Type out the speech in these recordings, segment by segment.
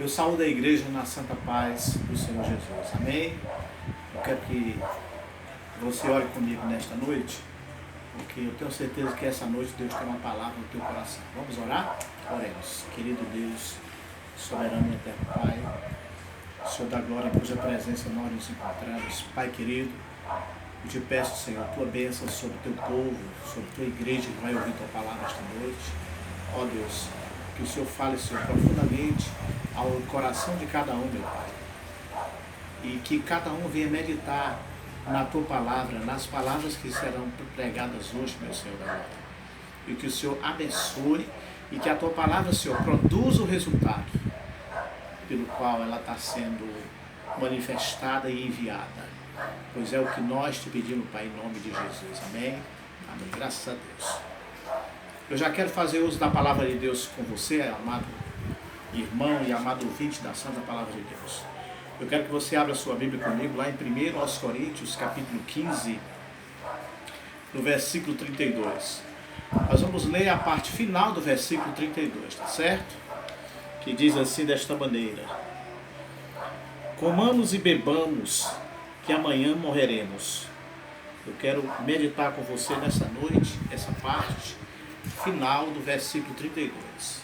Eu saúdo a igreja na santa paz do Senhor Jesus. Amém? Eu quero que você ore comigo nesta noite, porque eu tenho certeza que essa noite Deus tem uma palavra no teu coração. Vamos orar? Oremos. Querido Deus, soberano e eterno Pai, Senhor da glória, em cuja presença nós nos encontramos. Pai querido, eu te peço, Senhor, tua bênção sobre o teu povo, sobre a tua igreja que vai ouvir tua palavra esta noite. Ó Deus, que o Senhor fale, Senhor, profundamente ao coração de cada um, meu Pai. E que cada um venha meditar na tua palavra, nas palavras que serão pregadas hoje, meu Senhor da glória. E que o Senhor abençoe e que a tua palavra, Senhor, produza o resultado pelo qual ela está sendo manifestada e enviada. Pois é o que nós te pedimos, Pai, em nome de Jesus. Amém? Amém. Graças a Deus. Eu já quero fazer uso da palavra de Deus com você, amado irmão e amado ouvinte da Santa Palavra de Deus. Eu quero que você abra sua Bíblia comigo lá em 1 Coríntios, capítulo 15, no versículo 32. Nós vamos ler a parte final do versículo 32, tá certo? Que diz assim desta maneira: comamos e bebamos, que amanhã morreremos. Eu quero meditar com você nessa noite, essa parte final do versículo 32.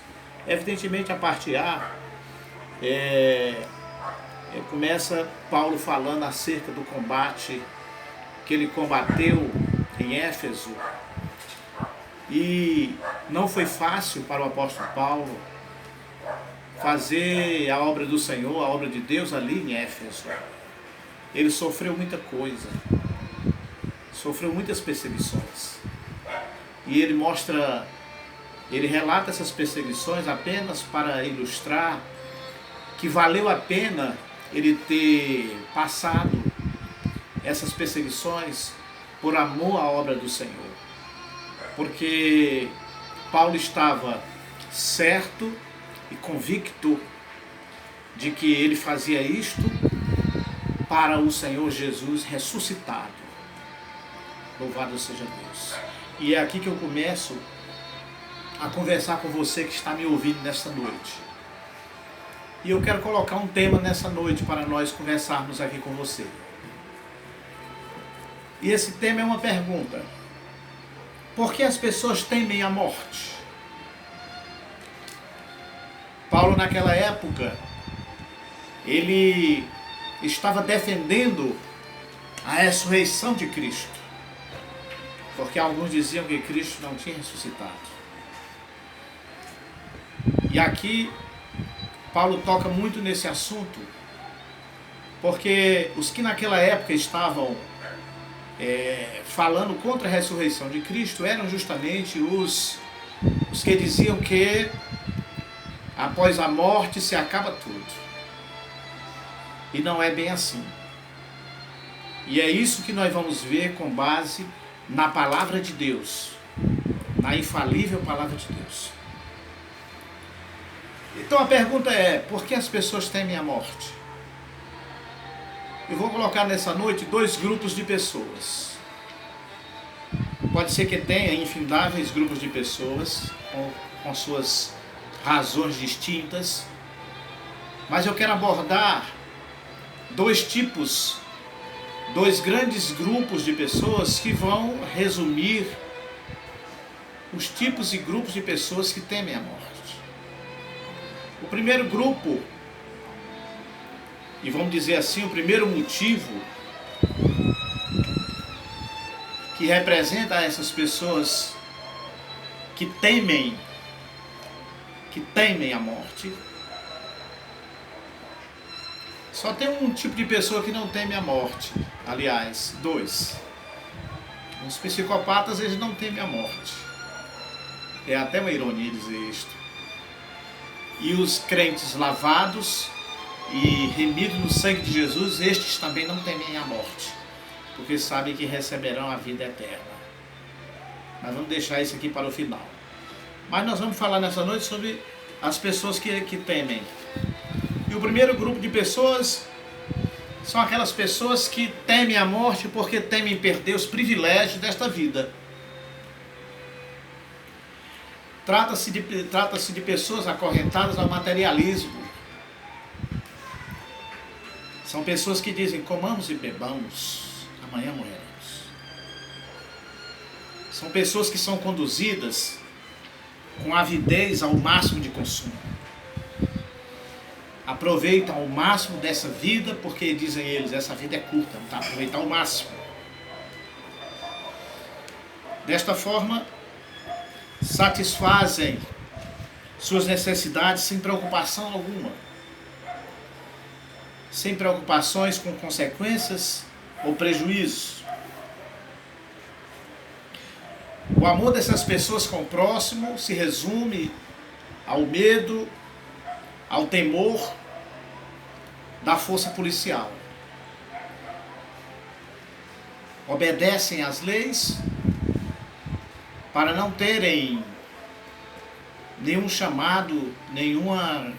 Evidentemente a parte A começa Paulo falando acerca do combate que ele combateu em Éfeso, e não foi fácil para o apóstolo Paulo fazer a obra do Senhor, a obra de Deus ali em Éfeso. Ele sofreu muita coisa, sofreu muitas perseguições, e ele relata essas perseguições apenas para ilustrar que valeu a pena ele ter passado essas perseguições por amor à obra do Senhor. Porque Paulo estava certo e convicto de que ele fazia isto para o Senhor Jesus ressuscitado. Louvado seja Deus. E é aqui que eu começo a conversar com você que está me ouvindo nesta noite. E eu quero colocar um tema nessa noite para nós conversarmos aqui com você. E esse tema é uma pergunta: por que as pessoas temem a morte? Paulo, naquela época, ele estava defendendo a ressurreição de Cristo, porque alguns diziam que Cristo não tinha ressuscitado. E aqui Paulo toca muito nesse assunto, porque os que naquela época estavam falando contra a ressurreição de Cristo eram justamente os que diziam que após a morte se acaba tudo. E não é bem assim. E é isso que nós vamos ver com base na palavra de Deus, na infalível palavra de Deus. Então a pergunta é: por que as pessoas temem a morte? Eu vou colocar nessa noite dois grupos de pessoas. Pode ser que tenha infindáveis grupos de pessoas com suas razões distintas, mas eu quero abordar dois grandes grupos de pessoas que vão resumir os tipos e grupos de pessoas que temem a morte. O primeiro grupo, e vamos dizer assim, o primeiro motivo que representa essas pessoas que temem a morte. Só tem um tipo de pessoa que não teme a morte. Aliás, dois. Os psicopatas, eles não temem a morte. É até uma ironia dizer isto. E os crentes lavados e remidos no sangue de Jesus, estes também não temem a morte, porque sabem que receberão a vida eterna. Mas vamos deixar isso aqui para o final. Mas nós vamos falar nessa noite sobre as pessoas que temem. E o primeiro grupo de pessoas são aquelas pessoas que temem a morte porque temem perder os privilégios desta vida. Trata-se de pessoas acorrentadas ao materialismo, São pessoas que dizem, comamos e bebamos, amanhã morreremos. São pessoas que são conduzidas com avidez ao máximo de consumo. Aproveitam ao máximo dessa vida, porque dizem eles, essa vida é curta, não está aproveitar ao máximo. Desta forma, satisfazem suas necessidades sem preocupação alguma. Sem preocupações com consequências ou prejuízos. O amor dessas pessoas com o próximo se resume ao medo, ao temor da força policial. Obedecem às leis para não terem nenhum chamado, nenhuma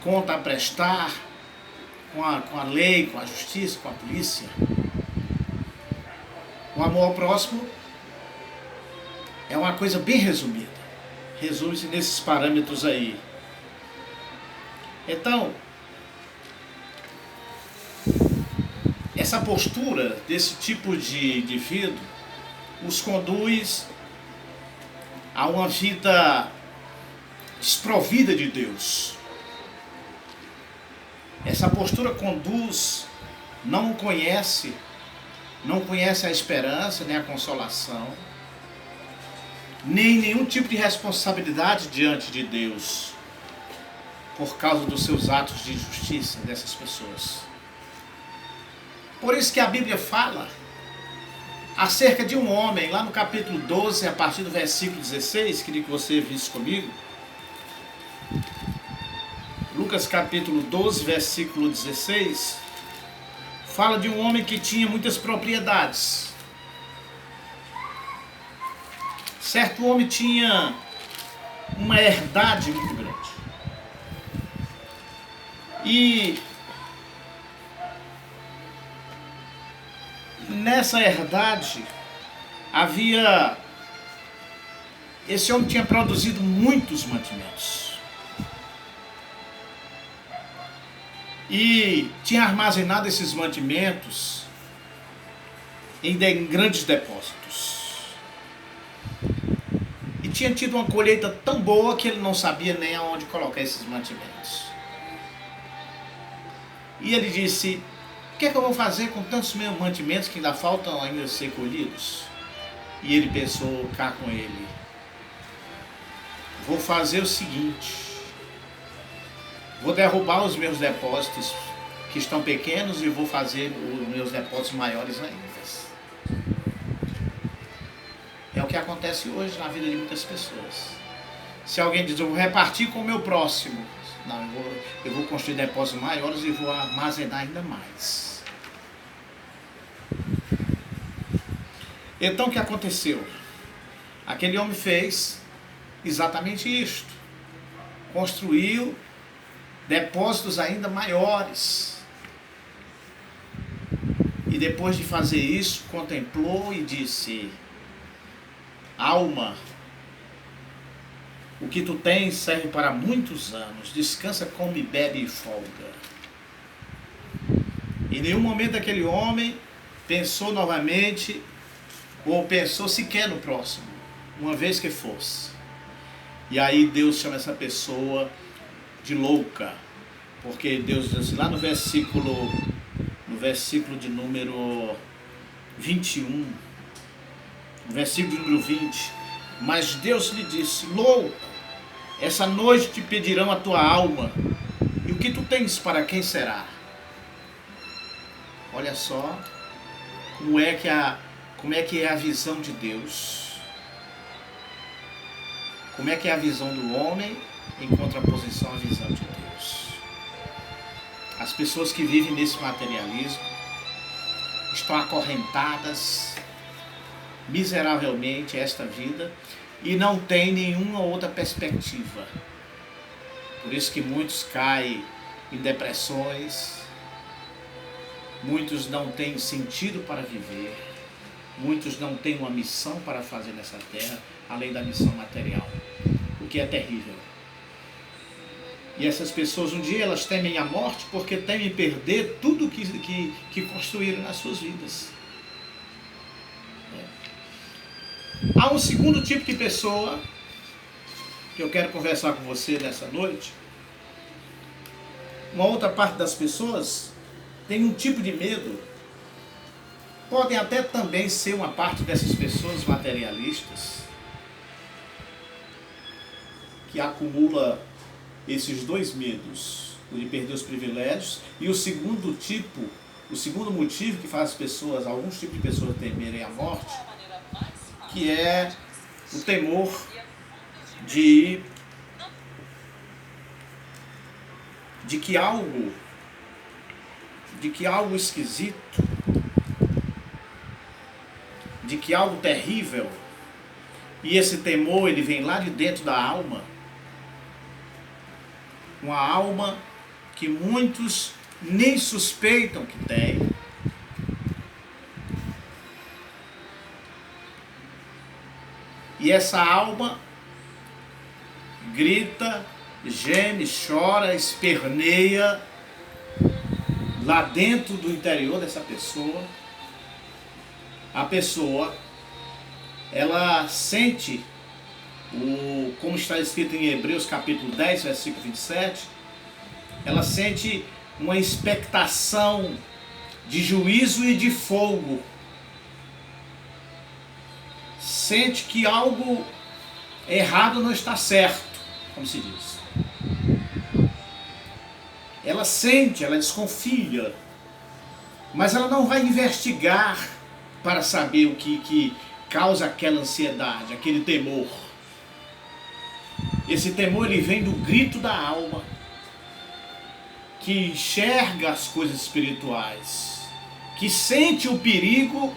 conta a prestar com a lei, com a justiça, com a polícia. O amor ao próximo é uma coisa bem resumida. Resume-se nesses parâmetros aí. Então, essa postura desse tipo de indivíduo os conduz a uma vida desprovida de Deus. Essa postura conduz, não conhece a esperança, nem a consolação, nem nenhum tipo de responsabilidade diante de Deus, por causa dos seus atos de injustiça dessas pessoas. Por isso que a Bíblia fala acerca de um homem, lá no capítulo 12, a partir do versículo 16, queria que você visse comigo. Lucas capítulo 12, versículo 16, fala de um homem que tinha muitas propriedades. Certo homem tinha uma herdade muito grande. E nessa herdade esse homem tinha produzido muitos mantimentos. E tinha armazenado esses mantimentos em grandes depósitos. E tinha tido uma colheita tão boa que ele não sabia nem aonde colocar esses mantimentos. E ele disse, o que é que eu vou fazer com tantos meus mantimentos que ainda faltam ainda ser colhidos? E ele pensou cá com ele, vou fazer o seguinte, vou derrubar os meus depósitos que estão pequenos e vou fazer os meus depósitos maiores ainda. É o que acontece hoje na vida de muitas pessoas. Se alguém diz, eu vou repartir com o meu próximo, não, eu vou construir depósitos maiores e vou armazenar ainda mais. Então o que aconteceu? Aquele homem fez exatamente isto. Construiu depósitos ainda maiores. E depois de fazer isso, contemplou e disse, alma, o que tu tens serve para muitos anos, descansa, come, bebe e folga. Em nenhum momento aquele homem pensou novamente, ou pensou sequer no próximo, uma vez que fosse. E aí Deus chama essa pessoa de louca, porque Deus diz assim, lá no versículo de número 21, no versículo de número 20, mas Deus lhe disse, louco, essa noite te pedirão a tua alma, e o que tu tens para quem será? Olha só como é que é a visão de Deus, como é que é a visão do homem em contraposição à visão de Deus. As pessoas que vivem nesse materialismo estão acorrentadas miseravelmente a esta vida e não tem nenhuma outra perspectiva. Por isso que muitos caem em depressões, muitos não têm sentido para viver, muitos não têm uma missão para fazer nessa terra, além da missão material, o que é terrível. E essas pessoas, um dia, elas temem a morte porque temem perder tudo que construíram nas suas vidas. Há um segundo tipo de pessoa que eu quero conversar com você nessa noite. Uma outra parte das pessoas tem um tipo de medo. Podem até também ser uma parte dessas pessoas materialistas que acumula esses dois medos, o de perder os privilégios e o segundo motivo que faz as pessoas, alguns tipos de pessoas temerem a morte, que é o temor de que algo esquisito, de que algo terrível, e esse temor ele vem lá de dentro da alma, uma alma que muitos nem suspeitam que tem. E essa alma grita, geme, chora, esperneia lá dentro do interior dessa pessoa. A pessoa, ela sente, como está escrito em Hebreus capítulo 10, versículo 27, ela sente uma expectação de juízo e de fogo. Sente que algo errado não está certo, como se diz. Ela sente, ela desconfia, mas ela não vai investigar para saber o que causa aquela ansiedade, aquele temor. Esse temor ele vem do grito da alma, que enxerga as coisas espirituais, que sente o perigo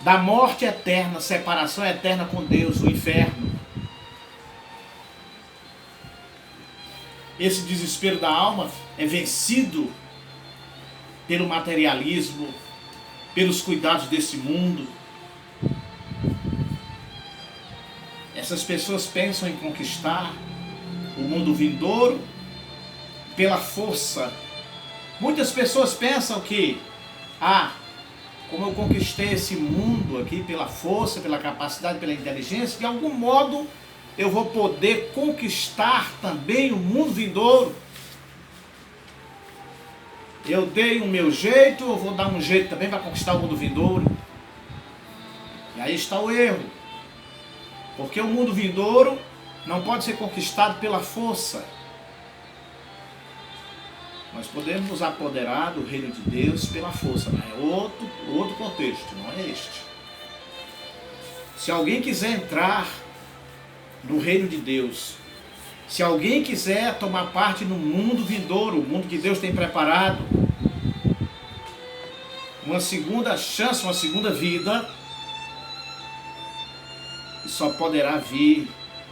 da morte eterna, separação eterna com Deus, o inferno. Esse desespero da alma é vencido pelo materialismo, pelos cuidados desse mundo. Essas pessoas pensam em conquistar o mundo vindouro pela força. Muitas pessoas pensam que, como eu conquistei esse mundo aqui pela força, pela capacidade, pela inteligência, de algum modo eu vou poder conquistar também o mundo vindouro. Eu dei o meu jeito, eu vou dar um jeito também para conquistar o mundo vindouro. E aí está o erro. Porque o mundo vindouro não pode ser conquistado pela força. Nós podemos nos apoderar do reino de Deus pela força, mas é outro contexto, não é este. Se alguém quiser entrar no reino de Deus, se alguém quiser tomar parte no mundo vindouro, o mundo que Deus tem preparado, uma segunda chance, uma segunda vida, só poderá vir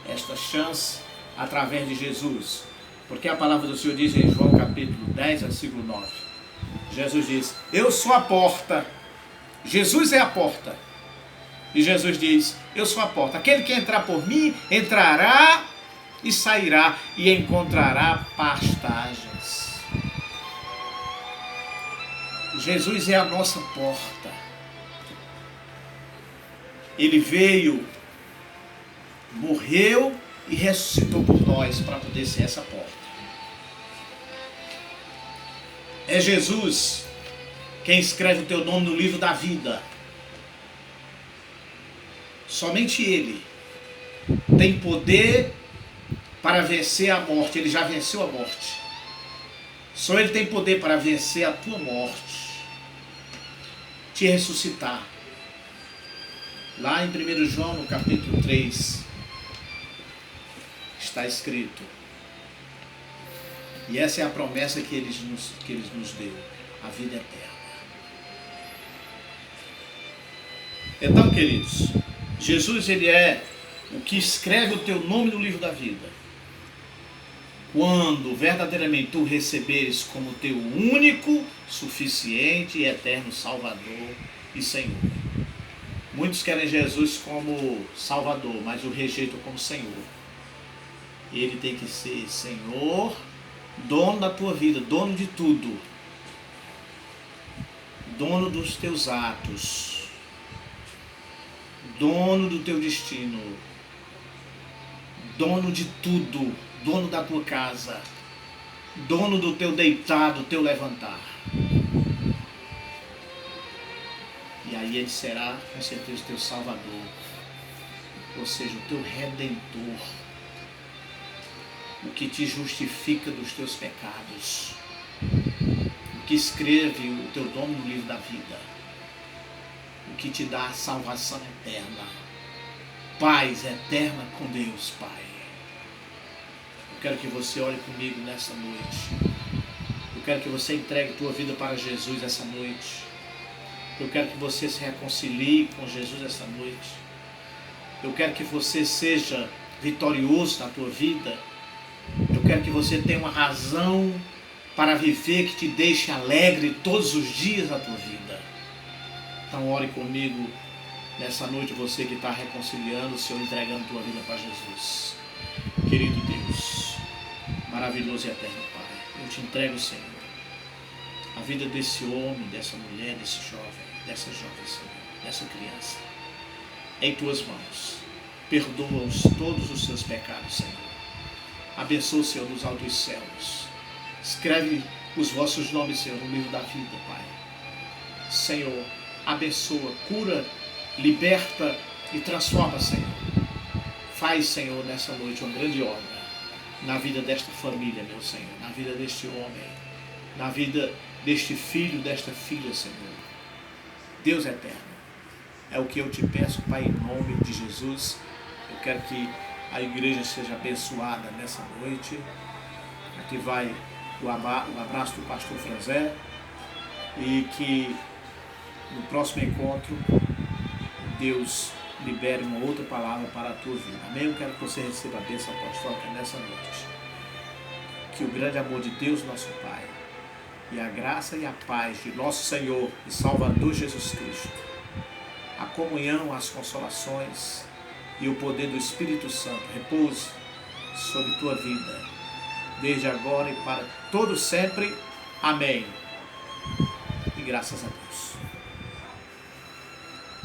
esta chance através de Jesus. Porque a palavra do Senhor diz em João capítulo 10, versículo 9. Jesus diz, eu sou a porta. Jesus é a porta. E Jesus diz, eu sou a porta. Aquele que entrar por mim, entrará e sairá e encontrará pastagens. Jesus é a nossa porta. Ele veio, morreu e ressuscitou por nós para poder ser essa porta. É Jesus quem escreve o teu nome no livro da vida. Somente Ele tem poder para vencer a morte. Ele já venceu a morte. Só Ele tem poder para vencer a tua morte, te ressuscitar. Lá em 1 João, no capítulo 3, está escrito. E essa é a promessa que Ele nos deu, a vida eterna. Então, queridos, Jesus ele é o que escreve o teu nome no livro da vida. Quando verdadeiramente tu receberes como teu único, suficiente e eterno Salvador e Senhor. Muitos querem Jesus como Salvador, mas o rejeitam como Senhor. Ele tem que ser Senhor, dono da tua vida, dono de tudo. Dono dos teus atos. Dono do teu destino. Dono de tudo. Dono da tua casa. Dono do teu deitar, do teu levantar. E aí ele será, com certeza, o teu Salvador. Ou seja, o teu Redentor. O que te justifica dos teus pecados. O que escreve o teu nome no livro da vida. O que te dá a salvação eterna. Paz eterna com Deus, Pai. Eu quero que você olhe comigo nessa noite. Eu quero que você entregue tua vida para Jesus essa noite. Eu quero que você se reconcilie com Jesus essa noite. Eu quero que você seja vitorioso na tua vida. Eu quero que você tenha uma razão para viver que te deixe alegre todos os dias da tua vida. Então ore comigo nessa noite, você que está reconciliando o Senhor, entregando tua vida para Jesus. Querido Deus, maravilhoso e eterno Pai, eu te entrego, Senhor, a vida desse homem, dessa mulher, desse jovem, dessa jovem, Senhor, dessa criança, em tuas mãos. Perdoa-os todos os seus pecados, Senhor. Abençoa, Senhor, nos altos céus. Escreve os vossos nomes, Senhor, no livro da vida, Pai. Senhor, abençoa, cura, liberta e transforma, Senhor. Faz, Senhor, nessa noite uma grande obra na vida desta família, meu Senhor, na vida deste homem, na vida deste filho, desta filha, Senhor. Deus eterno, é o que eu te peço, Pai, em nome de Jesus. Eu quero que a igreja seja abençoada nessa noite. Aqui vai o abraço do pastor Franzé, e que no próximo encontro Deus libere uma outra palavra para a tua vida. Amém? Eu quero que você receba a bênção apostólica nessa noite. Que o grande amor de Deus, nosso Pai, e a graça e a paz de nosso Senhor e Salvador Jesus Cristo, a comunhão, as consolações e o poder do Espírito Santo repouse sobre tua vida, desde agora e para todo sempre. Amém. E graças a Deus.